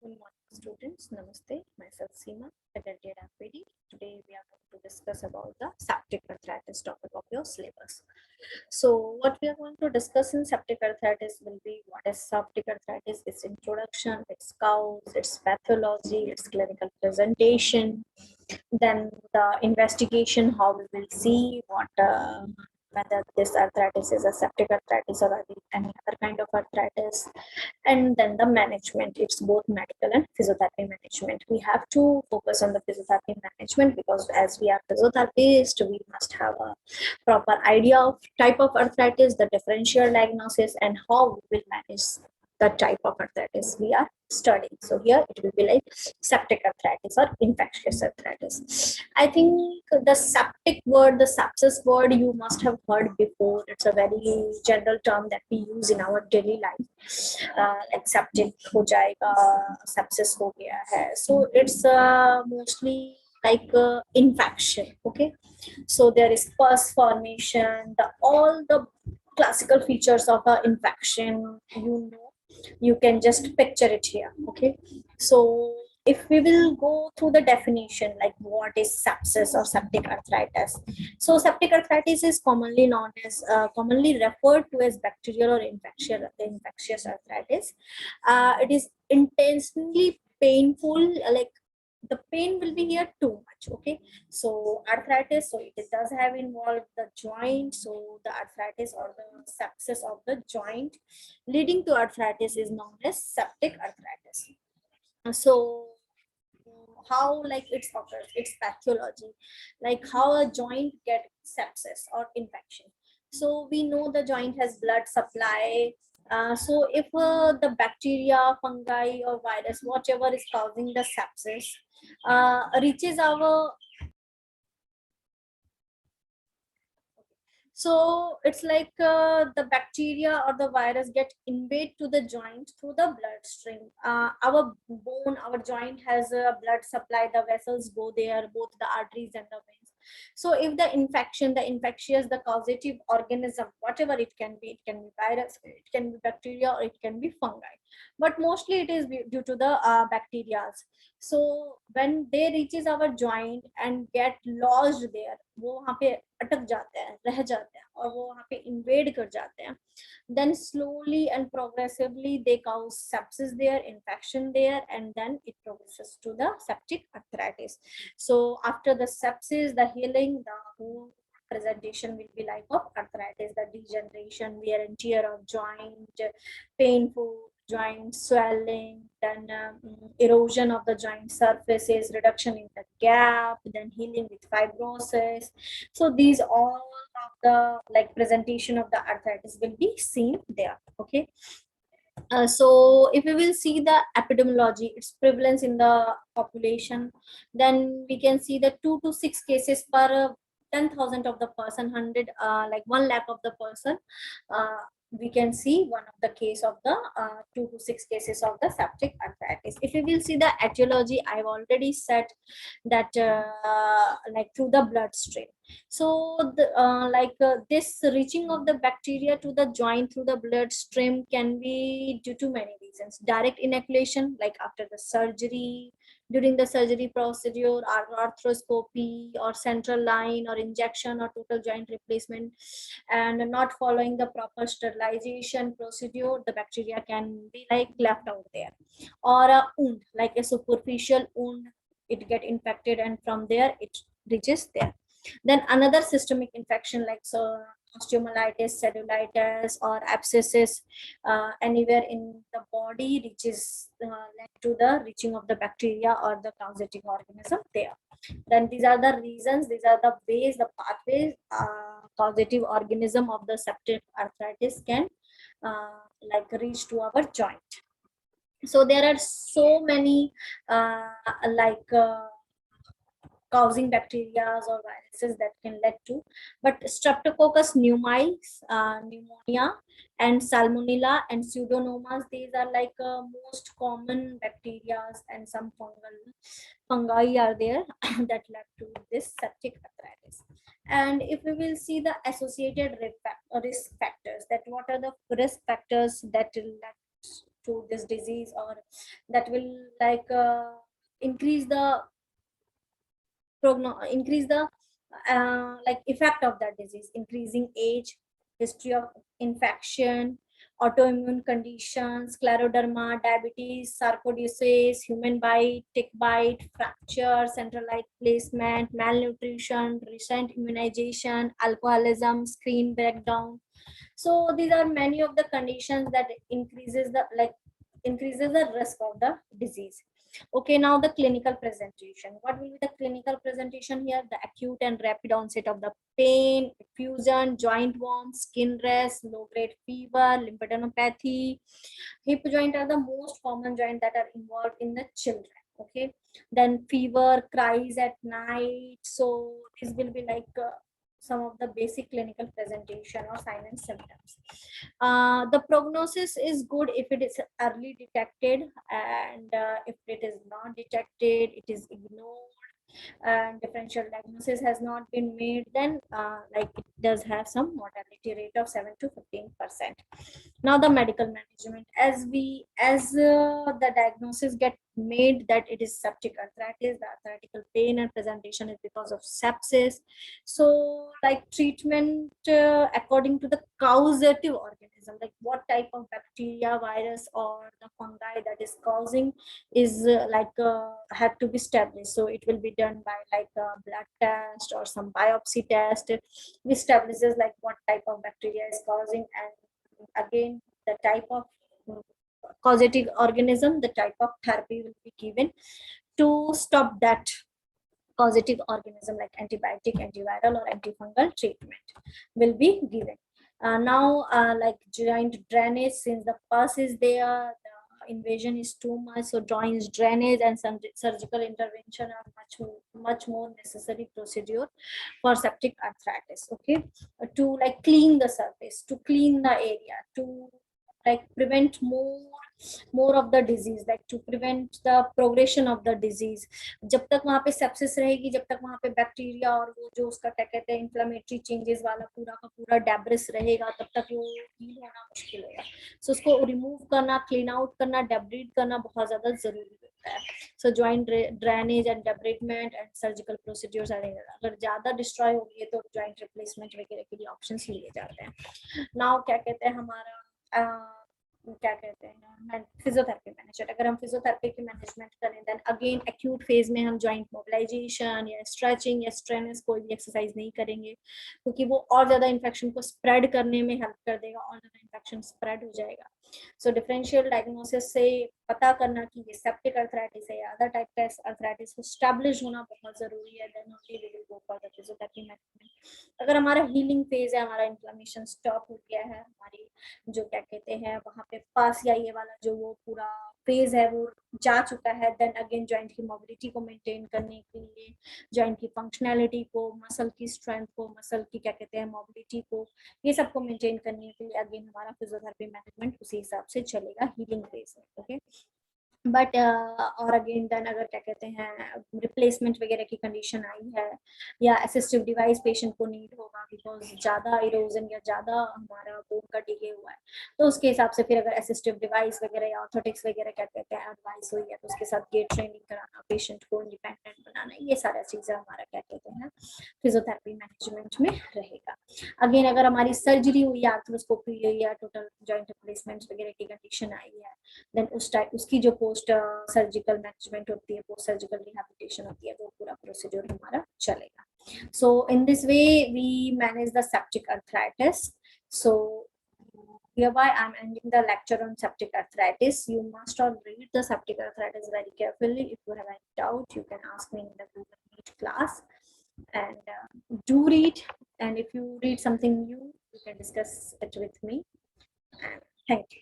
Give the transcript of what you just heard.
Good morning, students. Namaste. Myself Seema, faculty at FPD. Today we are going to discuss about the septic arthritis topic of your syllabus. So, what we are going to discuss in septic arthritis will be what is septic arthritis, its introduction, its cause, its pathology, its clinical presentation, then the investigation, how we will see whether this arthritis is a septic arthritis or any other kind of arthritis, and then the management. It's both medical and physiotherapy management. We have to focus on the physiotherapy management because as we are physiotherapists, we must have a proper idea of type of arthritis, the differential diagnosis, and how we will manage the type of arthritis we are studying. So here it will be like septic arthritis or infectious arthritis. I think the septic word, the sepsis word, you must have heard before. It's a very general term that we use in our daily life. Like septic हो जाएगा, sepsis हो गया है. So it's mostly like infection. Okay, so there is pus formation, all the classical features of an infection, you can just picture it here. Okay, so if we will go through the definition, like what is sepsis or septic arthritis. So septic arthritis is commonly referred to as bacterial or infectious arthritis. It is intensely painful, like the pain will be here too much. Okay, so arthritis, so it does have involved the joint. So the arthritis or the sepsis of the joint leading to arthritis is known as septic arthritis. So how like it occurs, its pathology, like how a joint get sepsis or infection. So we know the joint has blood supply. So if the bacteria, fungi, or virus, whatever is causing the sepsis, reaches our, so it's like the bacteria or the virus get invade to the joint through the bloodstream. Our bone, our joint has a blood supply, the vessels go there, both the arteries and the veins. So if the infection, the infectious, the causative organism, whatever it can be virus, it can be bacteria, or it can be fungi, but mostly it is due to the bacteria. So when they reaches our joint and get lodged there, वो वहाँ पे अटक जाते हैं, रह जाते हैं, और वो वहाँ पे invade कर जाते हैं, then slowly and progressively they cause sepsis there, infection there, and then it progresses to the septic arthritis. So after the sepsis, the healing, the whole presentation will be like of arthritis, the degeneration, wear and tear of joint, painful joint swelling, then erosion of the joint surfaces, reduction in the gap, then healing with fibrosis. So these all of the like presentation of the arthritis will be seen there. Okay, so if we will see the epidemiology, its prevalence in the population, then we can see the 2 to 6 cases per 10,000 of the person, 100 like 1 lakh of the person. We can see one of the case of the 2 to 6 cases of the septic arthritis. If we will see the etiology, I've already said that like through the bloodstream. So this reaching of the bacteria to the joint through the bloodstream can be due to many reasons. Direct inoculation, like after the surgery, during the surgery procedure, or arthroscopy, or central line, or injection, or total joint replacement, and not following the proper sterilization procedure, the bacteria can be like left out there. Or a wound, like a superficial wound, it get infected, and from there it reaches there. Then another systemic infection, like osteomyelitis, cellulitis, or abscesses anywhere in the body reaches led to the reaching of the bacteria or the causative organism there. Then these are the reasons, these are the ways, the pathways causative organism of the septic arthritis can like reach to our joint. So there are so many like causing bacteria or viruses that can lead to, but streptococcus pneumonia, and salmonella and pseudomonas, these are like most common bacteria, and some fungi are there that led to this septic arthritis. And if we will see the associated risk factors, that what are the risk factors that led to this disease, or that will like increase the increase the like effect of that disease: increasing age, history of infection, autoimmune conditions, scleroderma, diabetes, sarcoidosis, human bite, tick bite, fracture, central light placement, malnutrition, recent immunization, alcoholism, screen breakdown. So these are many of the conditions that increases the risk of the disease. Okay, now the clinical presentation. What will be the clinical presentation here? The acute and rapid onset of the pain, effusion, joint warmth, skin rash, low grade fever, lymphadenopathy. Hip joint are the most common joint that are involved in the children. Okay, then fever, cries at night. So this will be like some of the basic clinical presentation or sign and symptoms. The prognosis is good if it is early detected, and if it is not detected, it is ignored, and differential diagnosis has not been made, then like it does have some mortality rate of 7 to 15%. Now the medical management, as the diagnosis get made that it is septic arthritis, the arthritical pain and presentation is because of sepsis. So like treatment according to the causative organism, like what type of bacteria, virus or the fungi that is causing is had to be established. So it will be done by like a blood test or some biopsy test, which establishes like what type of bacteria is causing, and again the type of causative organism, the type of therapy will be given to stop that causative organism, like antibiotic, antiviral or antifungal treatment will be given. Now like joint drainage, since the pus is there, the invasion is too much, so joint drainage and some surgical intervention are much more necessary procedure for septic arthritis. Okay, to like clean the surface, to clean the area, to like prevent more of the disease, like to prevent the progression of the disease. जब तक वहां पे sepsis रहेगी, जब तक वहां पे bacteria और वो जो उसका क्या कहते हैं इंफ्लेमेटरी चेंजेस वाला पूरा का पूरा डेब्रिस रहेगा, तब तक वो हील होना मुश्किल होगा. सो उसको रिमूव करना, क्लीन आउट करना, डेब्रिड करना बहुत ज्यादा जरूरी होता है. So joint drainage and debridement and surgical procedures अगर ज्यादा डिस्ट्रॉय हो गई तो ज्वाइंट रिप्लेसमेंट वगैरह के लिए ऑप्शंस लिए जाते हैं. नाउ क्या कहते हैं हमारा क्या कहते हैं फिजियोथेरेपी मैनेजमेंट. अगर हम फिजियोथेरेपी की मैनेजमेंट करें, देन अगेन एक्यूट फेज में हम जॉइंट मोबिलाइजेशन या स्ट्रेचिंग या स्ट्रेनस कोई भी एक्सरसाइज नहीं करेंगे, क्योंकि वो और ज्यादा इन्फेक्शन को स्प्रेड करने में हेल्प कर देगा, और ज्यादा इन्फेक्शन स्प्रेड हो जाएगा. सो डिफरेंशियल डायग्नोसिस से पता करना कि ये सेप्टिक अर्थराइटिस है या अदर टाइप का अर्थराइटिस एस्टैब्लिश होना बहुत जरूरी है. Then only we will go for the physiotherapy management. अगर हमारा हीलिंग फेज है, हमारा इन्फ्लेमेशन स्टॉप हो गया है, हमारी जो क्या कहते हैं वहां पे पास या ये वाला जो वो पूरा फेज है वो जा चुका है, देन अगेन जॉइंट की मोबिलिटी को मेंटेन करने के लिए, जॉइंट की फंक्शनैलिटी को, मसल की स्ट्रेंथ को, मसल की क्या कहते हैं मोबिलिटी को, ये सबको मेंटेन करने के लिए अगेन हमारा फिजियोथेरेपी मैनेजमेंट उसी हिसाब से चलेगा हीलिंग फेज में. ओके, बट और अगेन देन अगर क्या कहते हैं रिप्लेसमेंट वगैरह की कंडीशन आई है या असिस्टिव डिवाइस पेशेंट को नीड होगा बिकॉज ज्यादा इरोजन या ज्यादा हमारा बोन का डिगे हुआ है, तो उसके हिसाब से फिर अगर असिस्टिव डिवाइस वगैरह या ऑर्थोटिक्स वगैरह क्या कहते हैं एडवाइस हुई है, तो उसके साथ गेट ट्रेनिंग कराना, पेशेंट को इंडिपेंडेंट बनाना, ये सारा चीजें हमारा क्या कहते हैं फिजियोथेरेपी मैनेजमेंट में रहेगा. अगेन अगर हमारी सर्जरी हुई है, आर्थ्रोस्कोपी हुई या टोटल जॉइंट रिप्लेसमेंट वगैरह की कंडीशन आई है, देन उस टाइप उसकी जो पोस्ट सर्जिकल मैनेजमेंट होती है, पोस्ट सर्जिकल रिहैबिलिटेशन होती है, वो पूरा प्रोसीजर हमारा चलेगा. So in this way we manage the septic arthritis. So hereby I'm ending the lecture on septic arthritis. You must all read the septic arthritis very carefully. If you have any doubt, you can ask me in the Google Meet class, and do read, and if you read something new, you can discuss it with me. And thank you.